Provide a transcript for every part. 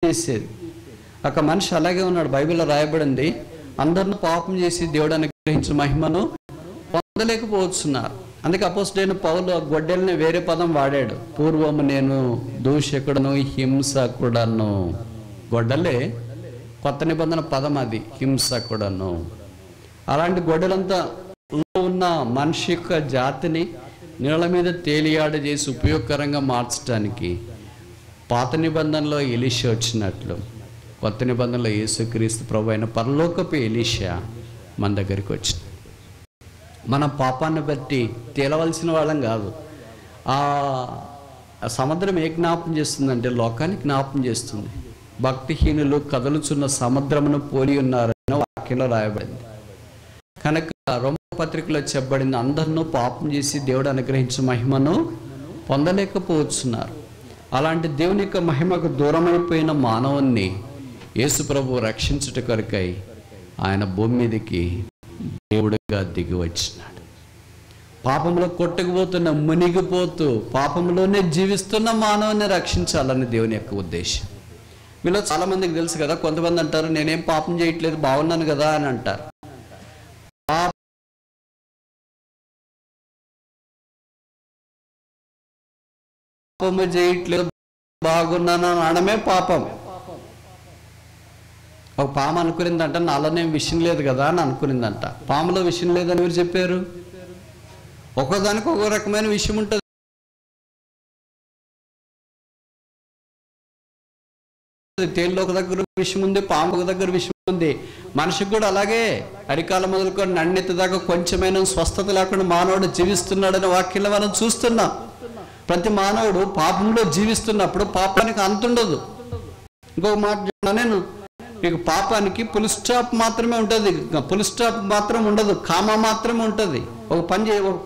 చేసేది. ఒక మనిషి అలాగే ఉన్నాడు. బైబిల్లో రాయబడింది, అందరిని పాపం చేసి దేవుడు అనుగ్రహించిన మహిమను పొందలేకపోతున్నారు. అందుకే అపోస్తలుడైన పౌలు ఆ గొడ్డెల్ని వేరే పదం వాడాడు. పూర్వము నేను దూషకుడను హింసకుడను. గొడ్డలే కొత్త నిబంధన పదం, అది హింసకుడను. అలాంటి గొడ్డలంతా ఉన్న మనిషి యొక్క జాతిని నీళ్ళ మీద తేలియాడ చేసి ఉపయోగకరంగా మార్చడానికి పాత నిబంధనలో ఎలీషా వచ్చినట్లు కొత్త నిబంధనలో యేసుక్రీస్తు ప్రభు అయిన పరలోకపు ఎలీషా మన దగ్గరికి వచ్చింది. మన పాపాన్ని బట్టి తేలవలసిన వాళ్ళం కాదు. ఆ సముద్రం ఏ జ్ఞాపం చేస్తుందంటే లోకానికి జ్ఞాపం చేస్తుంది. భక్తిహీనులు కదలుచున్న సముద్రమును పోలి ఉన్నారని వాక్యంలో రాయబడింది. కనుక రోమపత్రికలో చెప్పబడింది, అందరినూ పాపం చేసి దేవుడు అనుగ్రహించిన మహిమను పొందలేకపోతున్నారు. అలాంటి దేవుని యొక్క మహిమకు దూరమైపోయిన మానవుణ్ణి యేసు ప్రభువు రక్షించుట కొరకై ఆయన భూమి మీదకి దేవుడిగా దిగి వచ్చినాడు. పాపంలో కొట్టుకుపోతున్న, మునిగిపోతూ పాపంలోనే జీవిస్తున్న మానవుని రక్షించాలని దేవుని యొక్క ఉద్దేశం. వీళ్ళు చాలామందికి తెలుసు కదా. కొంతమంది అంటారు, నేనేం పాపం చేయట్లేదు, బాగున్నాను కదా అని అంటారు. పాపము చేయట్లేదు, బాగున్నాను అనడమే పాపం. ఒక పాము అనుకునిందంట, నాలోనేం విషయం లేదు కదా అని అనుకునిందంట. పాములో విషయం లేదని ఎవరు చెప్పారు? ఒక్కోదానికి ఒక్కో రకమైన విషయం ఉంటుంది. తేలిలో ఒక దగ్గర విషయం ఉంది, పాము ఒక దగ్గర విషయం ఉంది. మనిషికి కూడా అలాగే. అరికాలం మొదలుకొని నన్నెత్తి దాకా కొంచెమైనా స్వస్థత లేకుండా మానవుడు జీవిస్తున్నాడని వాక్యంలో మనం చూస్తున్నాం. ప్రతి మానవుడు పాపంలో జీవిస్తున్నప్పుడు పాపానికి అంతుండదు. ఇంకొక మాట చెప్తున్నా నేను, మీకు పాపానికి పుల్ స్టాప్ మాత్రమే ఉంటుంది, పుల్ స్టాప్ మాత్రం ఉండదు, కామా మాత్రమే ఉంటుంది. ఒక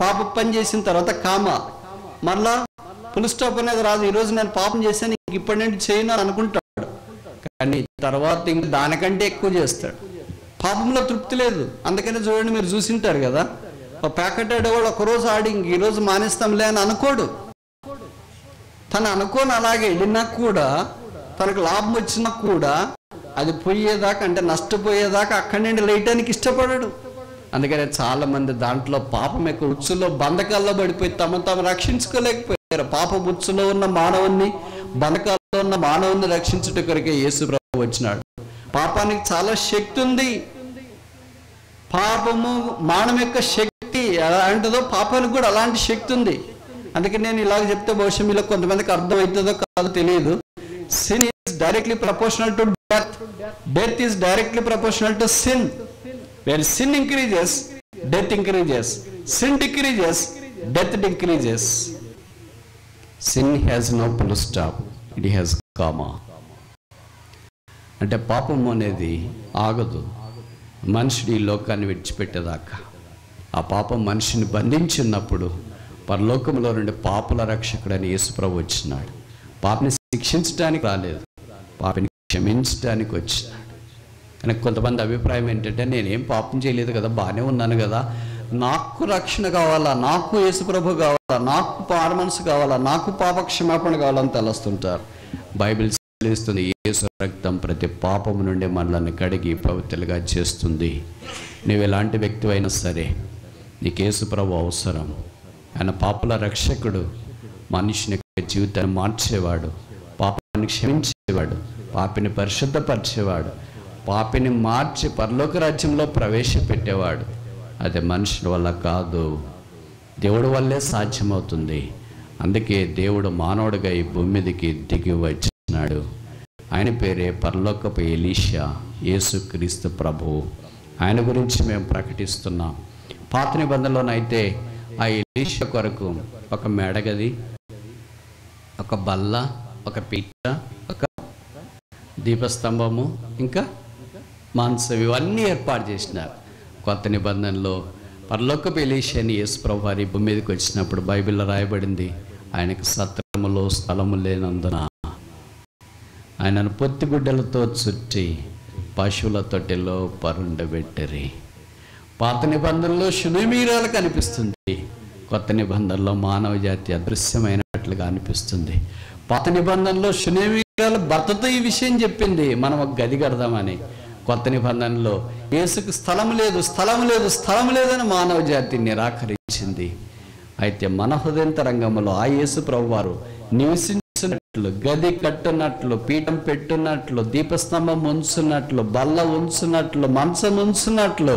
పాప పని చేసిన తర్వాత కామా, మళ్ళా పుల్ స్టాప్ అనేది రాదు. ఈరోజు నేను పాపం చేశాను, ఇప్పటి నుండి చేయను అని అనుకుంటాడు. కానీ తర్వాత ఇంక దానికంటే ఎక్కువ చేస్తాడు. పాపంలో తృప్తి లేదు. అందుకనే చూడండి, మీరు చూసింటారు కదా, ఒక ప్యాకెట్ ఆడేవాడు ఒకరోజు ఆడి ఇంక ఈరోజు మానేస్తాంలే అని అనుకోడు. తను అనుకోని అలాగే వెళ్ళినా కూడా, తనకు లాభం వచ్చినా కూడా అది పోయేదాకా, అంటే నష్టపోయేదాకా అక్కడి నుండి లేయటానికి ఇష్టపడడు. అందుకనే చాలా మంది దాంట్లో పాపం యొక్క ఉచ్చులో బంధకాల్లో పడిపోయి తమ రక్షించుకోలేకపోయారు. పాప ఉచ్చులో ఉన్న మానవుని, బంధకాల్లో ఉన్న మానవుని రక్షించుట కొరకే యేసు ప్రభువు వచ్చినాడు. పాపానికి చాలా శక్తి ఉంది. పాపము మానవ యొక్క శక్తి అలాంటిదో పాపానికి కూడా అలాంటి శక్తి ఉంది. అందుకే నేను ఇలాగ చెప్తే బహుశా మీలో కొంతమందికి అర్థం అవుతుందో కాదో తెలియదు. Sin is directly proportional to death. Death is directly proportional to sin. Where sin increases, death increases. Sin decreases, death decreases. Sin has no full stop, it has comma. అంటే పాపం అనేది ఆగదు మనుషుడు ఈ లోకాన్ని విడిచిపెట్టేదాకా. ఆ పాపం మనిషిని బంధించినప్పుడు పరలోకంలో నుండి పాపుల రక్షకుడని యేసుప్రభు వచ్చినాడు. పాపని శిక్షించడానికి రాలేదు, పాపని క్షమించడానికి వచ్చినాడు. కానీ కొంతమంది అభిప్రాయం ఏంటంటే, నేనేం పాపం చేయలేదు కదా, బాగానే ఉన్నాను కదా, నాకు రక్షణ కావాలా, నాకు యేసుప్రభు కావాలా, నాకు పారమనసు కావాలా, నాకు పాప క్షమాపణ కావాలని తలస్తుంటారు. బైబిల్ తెలుస్తుంది, యేసు రక్తం ప్రతి పాపము నుండి మనల్ని కడిగి పవిత్రులుగా చేస్తుంది. నువ్వు ఎలాంటి వ్యక్తి అయినా సరే నీకు యేసుప్రభు అవసరం. ఆయన పాపుల రక్షకుడు, మనిషిని జీవితాన్ని మార్చేవాడు, పాపాన్ని క్షమించేవాడు, పాపిని పరిశుద్ధపరిచేవాడు, పాపిని మార్చి పరలోక రాజ్యంలో ప్రవేశపెట్టేవాడు. అది మనుషుల వల్ల కాదు, దేవుడి వల్లే సాధ్యమవుతుంది. అందుకే దేవుడు మానవుడిగా ఈ భూమి మీదకి దిగి వచ్చినాడు. ఆయన పేరే పరలోకపు ఎలీషా, యేసుక్రీస్తు ప్రభువు. ఆయన గురించి మేము ప్రకటిస్తున్నాం. పాత నిబంధనలోనైతే ఆ ఎలీషా కొరకు ఒక మేడగది, ఒక బల్ల, ఒక పీట, ఒక దీపస్తంభము, ఇంకా మాంసం, ఇవన్నీ ఏర్పాటు చేసినారు. కొత్త నిబంధనలో పరలోకపు ఎలీషాని యేసు ప్రభువు వారి భూమి మీదకి వచ్చినప్పుడు బైబిల్లో రాయబడింది, ఆయనకు సత్రములో స్థలము లేనందున ఆయనను పొత్తిగుడ్డలతో చుట్టి పశువుల తొట్టెలో పరుండబెట్టరి. పాత నిబంధనలో శునమీరాలు కనిపిస్తుంది, కొత్త నిబంధనలో మానవ జాతి అదృశ్యమైనట్లుగా అనిపిస్తుంది. పాత నిబంధనలో శునమీ వాళ్ళ భర్తతో ఈ విషయం చెప్పింది, మనం ఒక గది కడదామని. కొత్త నిబంధనలో యేసుకు స్థలం లేదు, స్థలం లేదు, స్థలం లేదని మానవ జాతి నిరాకరించింది. అయితే మన హృదయంతరంగంలో ఆ యేసు ప్రభువారు నివసించినట్లు, గది కట్టున్నట్లు, పీఠం పెట్టున్నట్లు, దీపస్తంభం ఉంచున్నట్లు, బల్ల ఉంచున్నట్లు, మంచం ఉంచున్నట్లు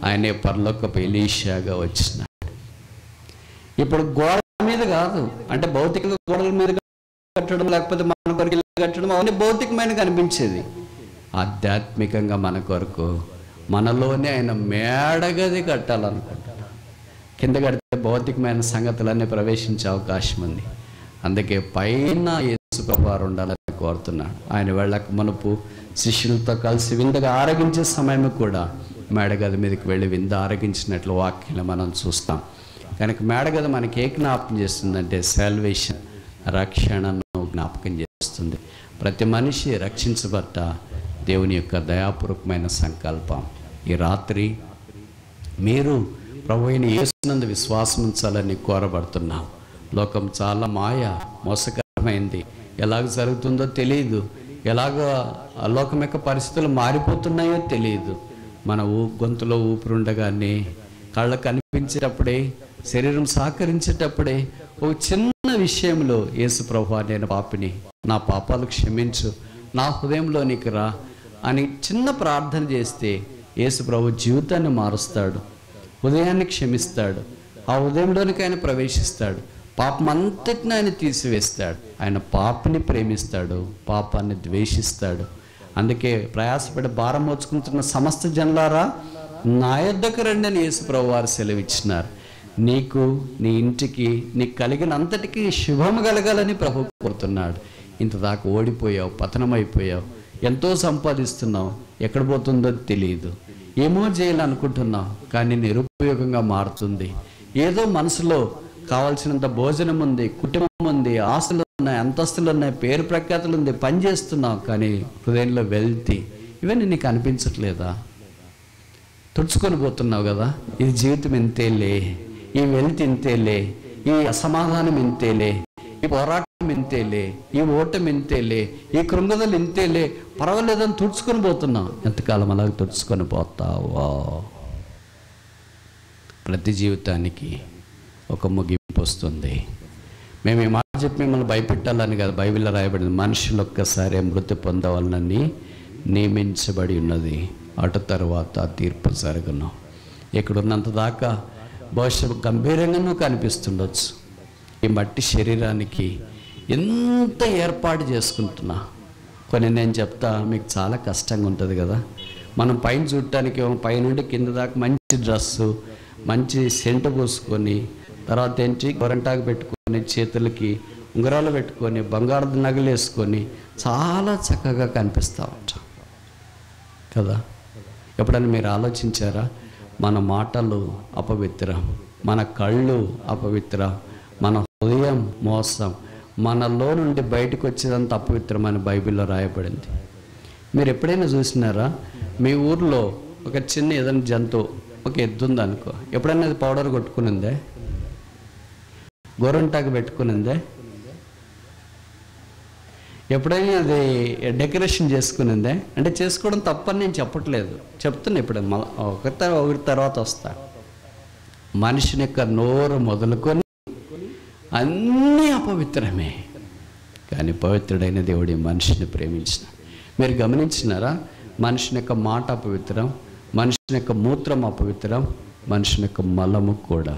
ఆయనే పరలోకపు ఎలీషాగా వచ్చినాడు. ఇప్పుడు గోడ మీద కాదు, అంటే భౌతికంగా గోడల మీద కట్టడం, లేకపోతే మన కొరకు కట్టడం, అవన్నీ భౌతికమైన కనిపించేది. ఆధ్యాత్మికంగా మన కొరకు మనలోనే ఆయన మేడగది కట్టాలనుకుంటున్నాడు. కింద కడితే భౌతికమైన సంగతులన్నీ ప్రవేశించే అవకాశం ఉంది. అందుకే పైన యేసు ప్రభువారు ఉండాలని కోరుతున్నాడు. ఆయన వెళ్ళక మునుపు శిష్యులతో కలిసి విందుగా ఆరగించే సమయం కూడా మేడగది మీదకి వెళ్ళి విందు ఆరగించినట్లు వాక్యాలు మనం చూస్తాం. కనుక మేడగది మనకి ఏ జ్ఞాపకం చేస్తుందంటే సాల్వేషన్, రక్షణను జ్ఞాపకం చేస్తుంది. ప్రతి మనిషి రక్షించబట్ట దేవుని యొక్క దయాపూర్వకమైన సంకల్పం. ఈ రాత్రి మీరు ప్రభువైన యేసునందు విశ్వాసం ఉంచాలని కోరబడుతున్నాం. లోకం చాలా మాయ, మోసకరమైంది. ఎలాగ జరుగుతుందో తెలియదు, ఎలాగ లోకం యొక్క పరిస్థితులు మారిపోతున్నాయో తెలియదు. మన గొంతులో ఊపిరుండగానే, కళ్ళ కనిపించేటప్పుడే, శరీరం సహకరించేటప్పుడే ఒక చిన్న విషయంలో యేసు ప్రభువా నేను పాపిని, నా పాపాలు క్షమించు, నా హృదయంలోనికి రా అని చిన్న ప్రార్థన చేస్తే యేసు ప్రభు జీవితాన్ని మారుస్తాడు, హృదయాన్ని క్షమిస్తాడు, ఆ హృదయంలోనికి ఆయన ప్రవేశిస్తాడు, పాపం అంతటిని ఆయన తీసివేస్తాడు. ఆయన పాపిని ప్రేమిస్తాడు, పాపాన్ని ద్వేషిస్తాడు. అందుకే ప్రయాసపడి భారం మోచుకుంటున్న సమస్త జనులారా నా యొద్దకు రండి అని యేసు ప్రభు వారు సెలవిచ్చినారు. నీకు, నీ ఇంటికి, నీకు కలిగినంతటికీ శుభము కలగాలని ప్రభు కోరుతున్నాడు. ఇంతదాకా ఓడిపోయావు, పతనమైపోయావు, ఎంతో సంపాదిస్తున్నావు, ఎక్కడ పోతుందో తెలియదు, ఏమో చేయాలనుకుంటున్నావు, కానీ నిరుపయోగంగా మారుతుంది. ఏదో మనసులో కావాల్సినంత భోజనం ఉంది, కుటుంబం ఉంది, ఆస్తులు ఉన్నాయి, అంతస్తులు ఉన్నాయి, పేరు ప్రఖ్యాతులు ఉంది, పని చేస్తున్నావు, కానీ హృదయంలో వెల్తి ఇవన్నీ నీకు అనిపించట్లేదా? తుడుచుకొని పోతున్నావు కదా, ఇది జీవితం ఇంతేలే, ఈ వెల్తి ఇంతేలే, ఈ అసమాధానం ఇంతేలే, ఈ పోరాటం ఇంతేలే, ఈ ఓటమి ఇంతేలే, ఈ కృంగదలు ఇంతేలే, పర్వాలేదని తుడుచుకొని పోతున్నావు. ఎంతకాలం అలాగ తుడుచుకొని పోతావా? ప్రతి జీవితానికి ఒక ముగింపు వస్తుంది. మేము ఈ మాట చెప్పి మిమ్మల్ని భయపెట్టాలని కదా, బైబిల్లో రాయబడింది, మనుషులు ఒక్కసారి మృతి పొందవాలని నియమించబడి ఉన్నది, అటు తర్వాత తీర్పు జరగను. ఇక్కడున్నంత దాకా బహుశా గంభీరంగానూ కనిపిస్తుండొచ్చు. ఈ మట్టి శరీరానికి ఎంత ఏర్పాటు చేసుకుంటున్నా, కొన్ని నేను చెప్తా, మీకు చాలా కష్టంగా ఉంటుంది కదా. మనం పైన చూడటానికి పైనుండి కింద దాకా మంచి డ్రెస్సు, మంచి సెంటు పూసుకొని, తర్వాత ఏంటి గొరంటాకు పెట్టుకొని, చేతులకి ఉంగరాలు పెట్టుకొని, బంగారు నగలు వేసుకొని చాలా చక్కగా కనిపిస్తూ ఉంటాం కదా. ఎప్పుడైనా మీరు ఆలోచించారా? మన మాటలు అపవిత్రం, మన కళ్ళు అపవిత్రం, మన హృదయం మోసం, మనలో నుండి బయటకు వచ్చేదంత అపవిత్రం అని బైబిల్లో రాయబడింది. మీరు ఎప్పుడైనా చూసినారా? మీ ఊర్లో ఒక చిన్న ఏదైనా జంతువు, ఒక ఎద్దు ఉందనుకో, ఎప్పుడైనా అది పౌడర్ కొట్టుకునిందే, గోరంటాకు పెట్టుకునిందే, ఎప్పుడైనా అది డెకరేషన్ చేసుకునిందే? అంటే చేసుకోవడం తప్పని నేను చెప్పట్లేదు, చెప్తున్నా. ఇప్పుడు ఒకరి తర్వాత వస్తా. మనిషిని యొక్క నోరు మొదలుకొని అన్నీ అపవిత్రమే, కానీ పవిత్రుడైన దేవుడి మనిషిని ప్రేమించిన. మీరు గమనించినారా? మనిషిని యొక్క మాట అపవిత్రం, మనిషిని యొక్క మూత్రం అపవిత్రం, మనిషిని యొక్క మలము కూడా.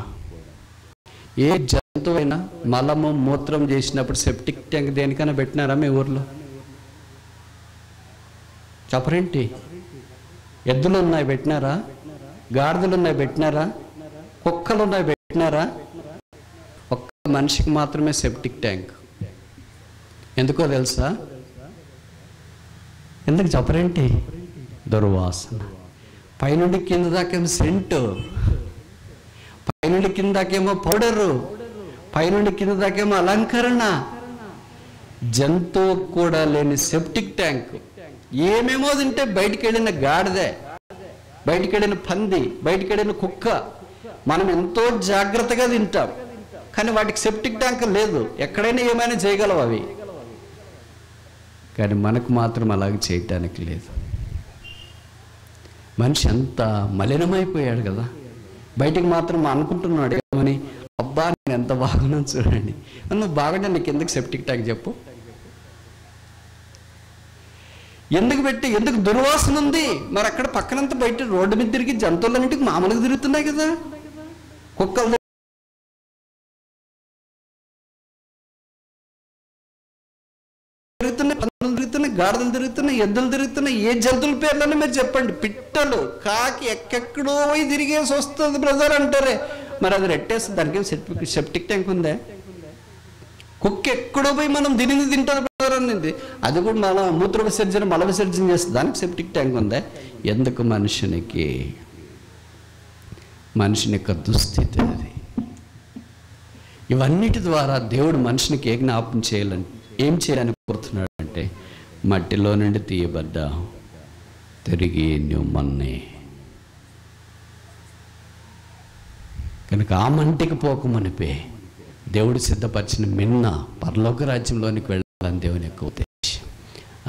ఏ జంతువైనా మలము మూత్రం చేసినప్పుడు సెప్టిక్ ట్యాంక్ దేనికైనా పెట్టినారా మీ ఊర్లో? చెప్పరేంటి? ఎద్దులు ఉన్నాయి పెట్టినారా? గాడిదలు ఉన్నాయి పెట్టినారా? కుక్కలు ఉన్నాయి పెట్టినారా? ఒక్క మనిషికి మాత్రమే సెప్టిక్ ట్యాంక్. ఎందుకో తెలుసా? ఎందుకు చెప్పరేంటి? దుర్వాసన. పైనుండి కింద దాకేమో సెంటు, పైనుండి కింద దాకేమో పౌడరు, పైనుండి కింద దాకేమో అలంకరణ. జంతువు కూడా లేని సెప్టిక్ ట్యాంక్. ఏమేమో తింటే బయటికి వెళ్ళిన గాడిదే, బయటికి వెళ్ళిన పంది, బయటికి వెళ్ళిన కుక్క, మనం ఎంతో జాగ్రత్తగా తింటాం, కానీ వాటికి సెప్టిక్ ట్యాంక్ లేదు. ఎక్కడైనా ఏమైనా చేయగలవు అవి. కానీ మనకు మాత్రం అలాగే చేయటానికి లేదు. మనిషి అంత మలినమైపోయాడు కదా, బయటికి మాత్రం అనుకుంటున్నాడు ఏమని, అబ్బా నేను ఎంత బాగున్నాను చూడండి. నువ్వు బాగుంటే నీకు ఎందుకు సెప్టిక్ ట్యాంక్ చెప్పు? ఎందుకు దుర్వాసన ఉంది? మరి అక్కడ పక్కనంతా బయట రోడ్డు మీద తిరిగి జంతువులన్నింటికి మామూలుగా తిరుగుతున్నాయి కదా, కుక్కలు తిరుగుతున్నాయి, పందులు తిరుగుతున్నాయి, గాడిదలు తిరుగుతున్నాయి, ఎద్దులు తిరుగుతున్నాయి. ఏ జంతువుల పేర్లని మీరు చెప్పండి. పిట్టలు, కాకి ఎక్కడో పోయి తిరిగేసి వస్తుంది బ్రదర్ అంటారే, మరి అది రెట్టేస్తుంది. దానికి సెప్టిక్ ట్యాంక్ ఉందే? కుక్క ఎక్కడో పోయి మనం తింటారు బ్రదర్ అనింది, అది కూడా మన మూత్ర విసర్జన మల విసర్జన చేస్తుంది, దానికి సెప్టిక్ ట్యాంక్ ఉందే? ఎందుకు? మనిషిని యొక్క దుస్థితి అది. ఇవన్నిటి ద్వారా దేవుడు మనిషినికి ఏం చేయాలని కోరుతున్నాడు అంటే, మట్టిలో నుండి తీయబడ్డా తిరిగి నువ్వు మన్నే. కనుక ఆ మంటికి పోకమనిపే దేవుడు సిద్ధపరిచిన మిన్న పరలోక రాజ్యంలోనికి వెళ్ళాలని దేవుని యొక్క ఉద్దేశం.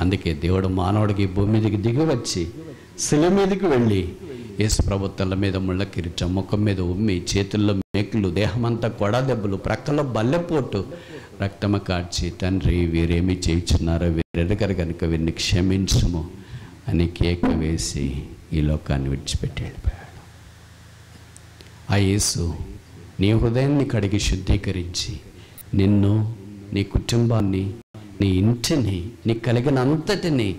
అందుకే దేవుడు మానవుడికి భూమి మీదకి దిగి వచ్చి శిల మీదకి వెళ్ళి యేసు ప్రభు తల మీద ముళ్ళ కిరీటం, ముఖం మీద ఉమ్మి, చేతుల్లో మేకులు, దేహమంతా కొడ దెబ్బలు, ప్రక్కలో బల్లెపోటు, రక్తము కార్చి, తండ్రి వీరేమి చేయించున్నారో వీరెరగరు కనుక వీరిని క్షమించుము అని కేక వేసి ఈ లోకాన్ని విడిచిపెట్టి వెళ్ళిపోయాడు. ఆ యేసు నీ హృదయాన్ని కడిగి శుద్ధీకరించి నిన్ను, నీ కుటుంబాన్ని, నీ ఇంటిని, నీకు కలిగిన అంతటిని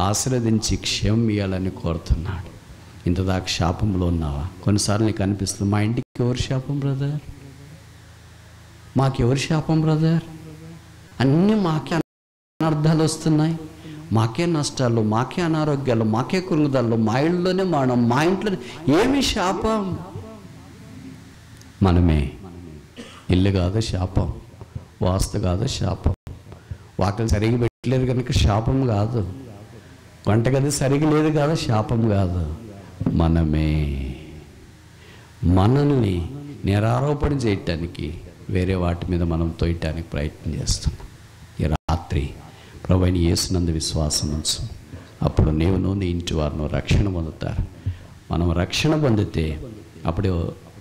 ఆశీర్వదించి క్షేమం ఇవ్వాలని కోరుతున్నాడు. ఇంతదాకా శాపంలో ఉన్నావా? కొన్నిసార్లు నీకు అనిపిస్తుంది, మా ఇంటికి ఎవరు శాపం బ్రదర్, మాకెవరు శాపం బ్రదర్, అన్నీ మాకే అనర్థాలు వస్తున్నాయి, మాకే నష్టాలు, మాకే అనారోగ్యాలు, మాకే కృంగుదలు, మా ఇళ్ళలోనే మానం, మా ఇంట్లోనే. ఏమి శాపం? మనమే. ఇల్లు కాదు శాపం, వాస్తు కాదు శాపం, వాకిలు సరిగ్గా పెట్టలేదు కనుక శాపం కాదు, వంటగది సరిగ్గా లేదు కాదు శాపం కాదు. మనల్ని నిరారోపణ చేయటానికి వేరే వాటి మీద మనం తోయటానికి ప్రయత్నం చేస్తున్నాం. ఈ రాత్రి ప్రభువైన యేసునందు విశ్వాసం ఉంచు, అప్పుడు నీవును నీ ఇంటి వారును రక్షణ పొందుతారు. మనం రక్షణ పొందితే అప్పుడు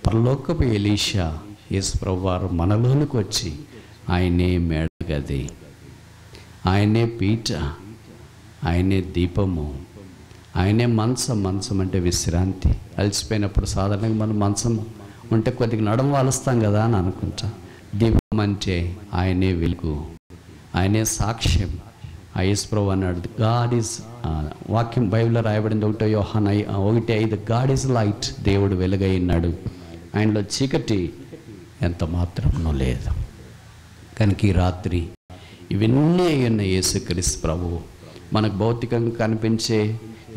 పరలోకపు ఎలీషా యేసు ప్రభువారు మనలోనికి వచ్చి ఆయనే మేడగది, ఆయనే పీట, ఆయనే దీపము, ఆయనే మంచం. మంచం అంటే విశ్రాంతి. అలసిపోయినప్పుడు సాధారణంగా మనం మంచం ఉంటే కొద్దిగా నడుము వాలుస్తాం కదా అని అనుకుంటాం. దీపం అంటే ఆయనే వెలుగు, ఆయనే సాక్ష్యం. ఆ యేసు ప్రభువు అన్నాడు, గాడ్ ఈజ్, వాక్యం బైబిల్లో రాయబడింది 1 యోహాను 1:5, గాడ్ ఈజ్ లైట్, దేవుడు వెలుగై ఉన్నాడు, ఆయనలో చీకటి ఎంత మాత్రమూ లేదు. కనుక ఈ రాత్రి ఇవన్నీ అయిన యేసుక్రీస్తు ప్రభువు మనకు భౌతికంగా కనిపించే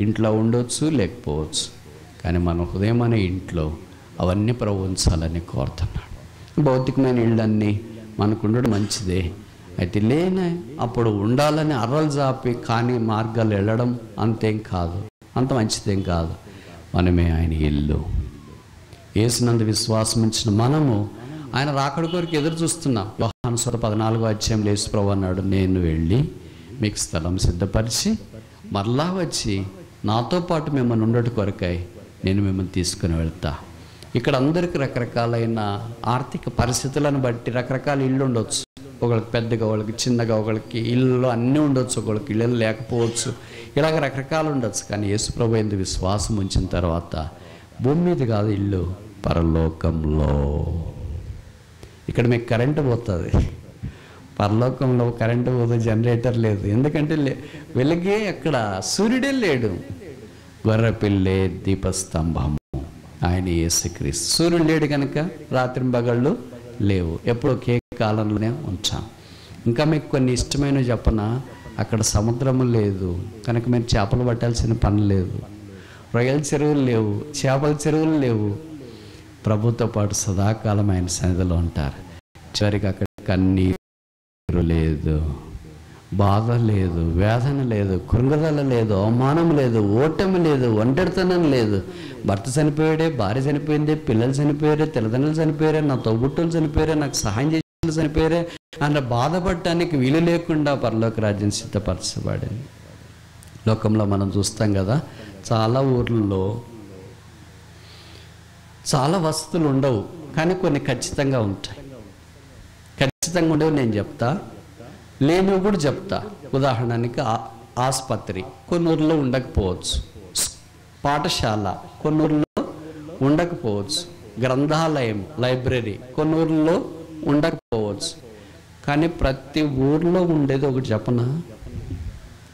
ఇంట్లో ఉండొచ్చు, లేకపోవచ్చు, కానీ మన హృదయం అనే ఇంట్లో అవన్నీ ప్రభు ఉంచాలని కోరుతున్నాడు. భౌతికమైన ఇళ్ళన్నీ మనకు ఉండడం మంచిదే, అయితే లేనే అప్పుడు ఉండాలని అర్రలు జాపి కానీ మార్గాలు వెళ్ళడం అంతేం కాదు, అంత మంచిదేం కాదు. మనమే ఆయన ఇల్లు. యేసునందు విశ్వాసం ఉంచిన మనము ఆయన రాకడ కొరకు ఎదురు చూస్తున్నాం. యోహాను సువార్త 14వ అధ్యాయంలో యేసు ప్రభువు అన్నాడు, నేను వెళ్ళి మీకు స్థలం సిద్ధపరిచి మరలా వచ్చి నాతో పాటు మిమ్మల్ని ఉండటి కొరకై నేను మిమ్మల్ని తీసుకుని వెళ్తా. ఇక్కడ అందరికీ రకరకాలైన ఆర్థిక పరిస్థితులను బట్టి రకరకాల ఇళ్ళు ఉండొచ్చు. ఒకళ్ళకి పెద్దగా, ఒకళ్ళకి చిన్నగా, ఒకళ్ళకి ఇళ్ళు అన్నీ ఉండొచ్చు, ఒకళ్ళకి ఇళ్ళు లేకపోవచ్చు, ఇలాగ రకరకాలు ఉండొచ్చు. కానీ యేసు ప్రభువు యందు విశ్వాసం ఉంచిన తర్వాత భూమి మీద కాదు ఇల్లు, పరలోకంలో. ఇక్కడ మీకు కరెంటు పోతుంది, పరలోకంలో కరెంటు పోదు, జనరేటర్ లేదు. ఎందుకంటే వెలుగే అక్కడ, సూర్యుడే లేడు, గొర్రెపిల్లే దీపస్తంభము, ఆయన యేసుక్రీస్తు. సూర్యుడు లేడు కనుక రాత్రింబగళ్ళు లేవు, ఎప్పుడో ఒకే కాలంలోనే ఉంచాం. ఇంకా మీకు కొన్ని ఇష్టమైనవి చెప్పనా, అక్కడ సముద్రము లేదు కనుక మీరు చేపలు పట్టాల్సిన పని లేదు, రొయ్యల చెరువులు లేవు, చేపల చెరువులు లేవు. ప్రభుతో పాటు సదాకాలం ఆయన సన్నిధిలో ఉంటారు. చివరికి అక్కడ కన్నీరు లేదు, బాధ లేదు, వేదన లేదు, కృంగదల లేదు, అవమానం లేదు, ఓటమి లేదు, ఒంటరితనం లేదు. భర్త చనిపోయాడే, భార్య చనిపోయిందే, పిల్లలు చనిపోయారే, తల్లిదండ్రులు చనిపోయారే, నా తోబుట్టులు చనిపోయారే, నాకు సహాయం చేసిన పిల్లలు చనిపోయారే అని బాధపడటానికి వీలు లేకుండా పరలోక రాజ్యం సిద్ధపరచబడింది. లోకంలో మనం చూస్తాం కదా, చాలా ఊర్లలో చాలా వసతులు ఉండవు, కానీ కొన్ని ఖచ్చితంగా ఉంటాయి. ఖచ్చితంగా ఉండేవి నేను చెప్తా, లేనివి కూడా చెప్తా. ఉదాహరణకి ఆసుపత్రి కొన్ని ఊర్లో ఉండకపోవచ్చు, పాఠశాల కొన్ని ఊర్లో ఉండకపోవచ్చు, గ్రంథాలయం లైబ్రరీ కొన్ని ఊర్లో ఉండకపోవచ్చు. కానీ ప్రతి ఊర్లో ఉండేది ఒకటి చెప్పనా?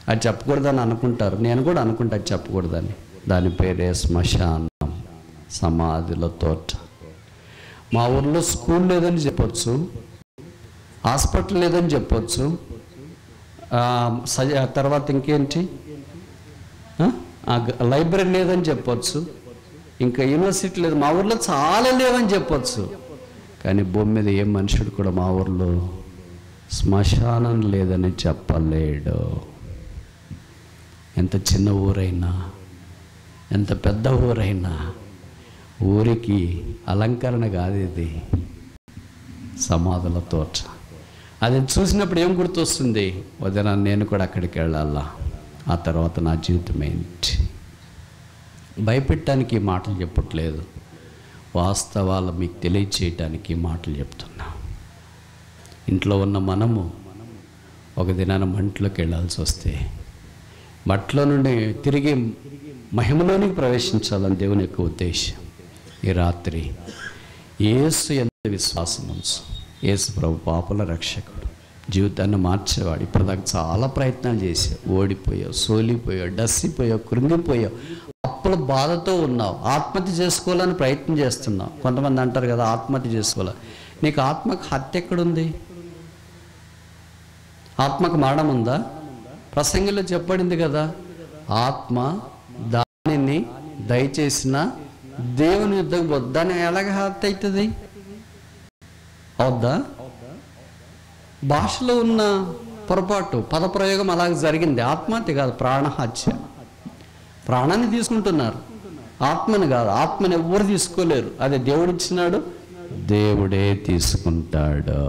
అది చెప్పకూడదని అనుకుంటారు, నేను కూడా అనుకుంటా అది చెప్పకూడదని. దాని పేరే శ్మశానం, సమాధుల తోట. మా ఊర్లో స్కూల్ లేదని చెప్పొచ్చు, హాస్పిటల్ లేదని చెప్పొచ్చు, తర్వాత ఇంకేంటి, లైబ్రరీ లేదని చెప్పొచ్చు, ఇంకా యూనివర్సిటీ లేదు, మా ఊర్లో చాలా లేవని చెప్పొచ్చు. కానీ భూమి మీద ఏ మనుషుడు కూడా మా ఊర్లో శ్మశానం లేదని చెప్పలేడు. ఎంత చిన్న ఊరైనా, ఎంత పెద్ద ఊరైనా, ఊరికి అలంకరణ కాదు ఇది, సమాధుల తోట. అది చూసినప్పుడు ఏం గుర్తొస్తుంది? వదిన నేను కూడా అక్కడికి వెళ్ళాలా, ఆ తర్వాత నా జీవితం ఏంటి? భయపెట్టడానికి ఈ మాటలు చెప్పట్లేదు, వాస్తవాలు మీకు తెలియచేయటానికి ఈ మాటలు చెప్తున్నా. ఇంట్లో ఉన్న మనము ఒక దినాన మంటలోకి వెళ్ళాల్సి వస్తే మట్లో నుండి తిరిగి మహిమలోనికి ప్రవేశించాలని దేవుని యొక్క ఉద్దేశం. ఈ రాత్రి యేసు ఎంత విశ్వాసం ఉంచు. యేసు ప్రభు పాపుల రక్షకుడు, జీవితాన్ని మార్చేవాడు. ఇప్పటిదాకా చాలా ప్రయత్నాలు చేసావు, ఓడిపోయావు, సోలిపోయావు, డస్సిపోయావు, కృంగిపోయావు, అప్పుల బాధతో ఉన్నావు, ఆత్మహత్య చేసుకోవాలని ప్రయత్నం చేస్తున్నావు. కొంతమంది అంటారు కదా ఆత్మహత్య చేసుకోవాలి. నీకు ఆత్మకు హత్య ఎక్కడుంది? ఆత్మకు మరణం ఉందా? ప్రసంగిలో చెప్పబడింది కదా, ఆత్మ దానిని దయచేసిన దేవుని యుద్ధం పోద్దు. దాన్ని ఎలాగ హత్య అవుతుంది? అవుద్దా? భాషలో ఉన్న పొరపాటు, పదప్రయోగం అలాగ జరిగింది. ఆత్మహత్య కాదు, ప్రాణహత్య. ప్రాణాన్ని తీసుకుంటున్నారు, ఆత్మని కాదు. ఆత్మని ఎవ్వరు తీసుకోలేరు, అదే దేవుడు ఇచ్చినాడు, దేవుడే తీసుకుంటాడు.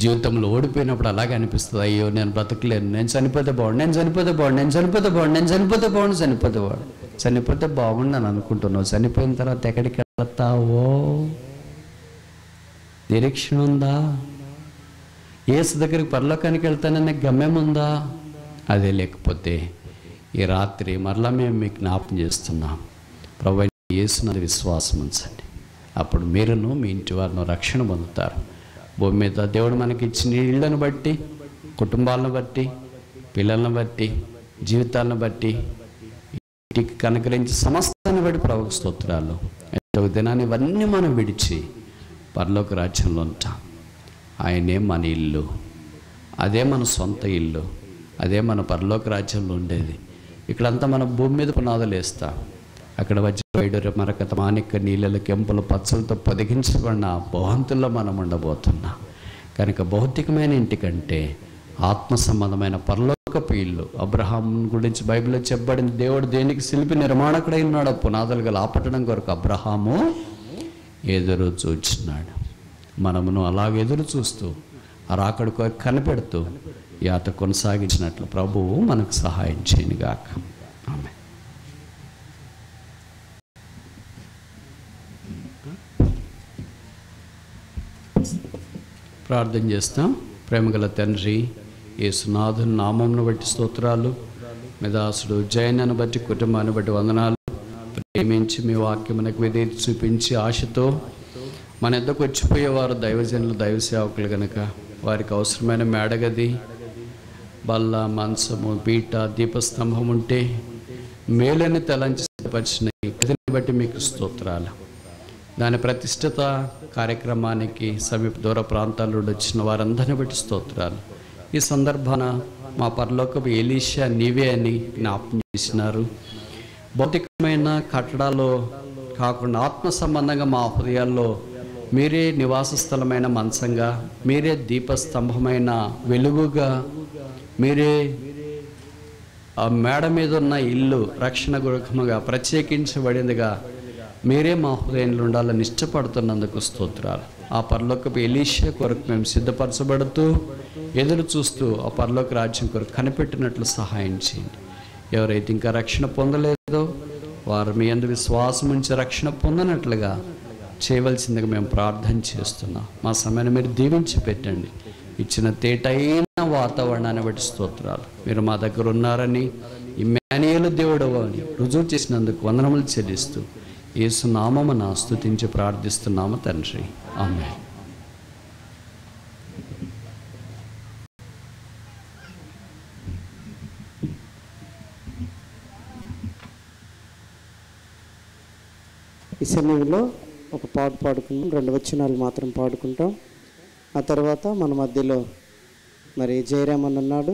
జీవితంలో ఓడిపోయినప్పుడు అలాగే అనిపిస్తుంది, అయ్యో నేను బ్రతకలేను, నేను చనిపోతే బాగుండు, నేను చనిపోతే బాగుండు, నేను చనిపోతే బాగుండు, నేను చనిపోతే బాగుండు, చనిపోతే బాగుండు. చనిపోతే బాగుండు అని అనుకుంటున్నావు, చనిపోయిన తర్వాత ఎక్కడికి వెళ్తావో నిరీక్షణ ఉందా? యేసు దగ్గరికి పరలోకానికి వెళ్తాననే గమ్యం ఉందా? అదే లేకపోతే ఈ రాత్రి మరలా మేము మీకు జ్ఞాపకం చేస్తున్నాం, ప్రభువైన యేసునందు విశ్వాసం ఉంచండి. అప్పుడు మీరును మీ ఇంటి వారిని రక్షణ పొందుతారు. భూమి మీద దేవుడు మనకి ఇచ్చిన ఇళ్లను బట్టి, కుటుంబాలను బట్టి, పిల్లలను బట్టి, జీవితాలను బట్టి, ఇంటికి కనుకరించి సమస్తాన్ని బట్టి ప్రభువుకు స్తోత్రాలు. ఒక దినాన్ని ఇవన్నీ మనం విడిచి పరలోక రాజ్యంలో ఉంటాం. ఆయనే మన ఇల్లు, అదే మన సొంత ఇల్లు, అదే మన పరలోక రాజ్యంలో ఉండేది. ఇక్కడంతా మనం భూమి మీద పునాదులు వేస్తాం. అక్కడ వజ్రవైడూర్య మరకత మాణిక్య నీళ్ళ కెంపుల పచ్చలతో పొదిగించబడిన భవంతుల్లో మనం ఉండబోతున్నాం. కనుక భౌతికమైన ఇంటికంటే ఆత్మ సంబంధమైన పరలోకపు ఇల్లు. అబ్రహాం గురించి బైబిల్లో చెప్పబడింది, దేవుడు దేనికి శిల్పి నిర్మాణకుడై ఉన్నాడో పునాదులు గల ఆపట్టడం కొరకు అబ్రహాము ఎదురు చూచినాడు. మనమును అలాగే ఎదురు చూస్తూ ఆ రాకడ కొరకు కనిపెడుతూ యాత కొనసాగించినట్లు ప్రభువు మనకు సహాయం చేయనుగాక. ఆమేన్. ప్రార్థన చేస్తాం. ప్రేమగల తండ్రి, యేసునాథుని నామమును బట్టి స్తోత్రాలు. మెదాసుడు జయనను బట్టి, కుటుంబాన్ని బట్టి వందనాలు. ప్రేమించి మీ వాక్యమునకు విధేయత చూపించి ఆశతో మన ఎద్దకు వచ్చిపోయేవారు దైవజనులు, దైవ సేవకులు కనుక వారికి అవసరమైన మేడగది, బల్ల, మంచము, పీట, దీపస్తంభం ఉంటే మేలని తలంచి సిద్ధపరిచిన గదిని బట్టి మీకు స్తోత్రాలు. దాని ప్రతిష్ఠిత కార్యక్రమానికి సమీప దూర ప్రాంతాల నుండి వచ్చిన వారందరిని బట్టి స్తోత్రాలు. ఈ సందర్భాన మా పరలోకపు ఎలీషా నీవే అని జ్ఞాపకం చేసినారు. భౌతికమైన కట్టడాల్లో కాకుండా ఆత్మ సంబంధంగా మా హృదయాల్లో మీరే నివాస స్థలమైన మంచంగా, మీరే దీపస్తంభమైన వెలుగుగా, మీరే ఆ మేడ మీద ఉన్న ఇల్లు రక్షణ గృహముగా ప్రత్యేకించబడిందిగా మీరే మా హృదయంలో ఉండాలని ఇష్టపడుతున్నందుకు స్తోత్రాలు. ఆ పరలోకపు ఎలీషా కొరకు మేము సిద్ధపరచబడుతూ ఎదురు చూస్తూ ఆ పరలోక రాజ్యం కొరకు కనిపెట్టినట్లు సహాయం చేయండి. ఎవరైతే ఇంకా రక్షణ పొందలేదో వారు మీ యందు విశ్వాసం ఉంచి రక్షణ పొందనట్లుగా చేయవలసిందిగా మేము ప్రార్థన చేస్తున్నాం. మా సమయాన్ని మీరు దీవించి పెట్టండి. ఇచ్చిన తేటైన వాతావరణాన్ని బట్టి స్తోత్రాలు. మీరు మా దగ్గర ఉన్నారని, ఇమ్మానుయేలు దేవుడు అని రుజువు చేసినందుకు వందనములు చెల్లిస్తూ యేసు నామమున స్తుతించి ప్రార్థిస్తున్నాము తండ్రి. ఆమేన్. ఈ సమయంలో ఒక పాట పాడుకుంటాం, 2 వచనాలు మాత్రం పాడుకుంటాం. ఆ తర్వాత మన మధ్యలో మరి జయరామన్ ఉన్నాడు,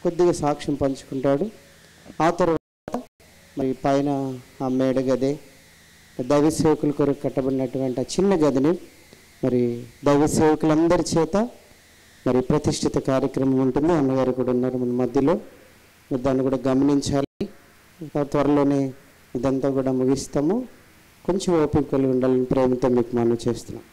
కొద్దిగా సాక్ష్యం పంచుకుంటాడు. ఆ తర్వాత మరి పైన ఆ మేడ గదే దైవ సేవకుల కొరకు కట్టబడినటువంటి ఆ చిన్న గదిని మరి దైవ సేవకులందరి చేత మరి ప్రతిష్ఠిత కార్యక్రమం ఉంటుంది. అన్నగారు కూడా ఉన్నారు మన మధ్యలో, దాన్ని కూడా గమనించాలి. త్వరలోనే ఇదంతా కూడా ముగిస్తాము. కొంచెం ఓపిక కలిగి ఉండాలని ప్రేమతో మీకు మనవి చేస్తున్నాం.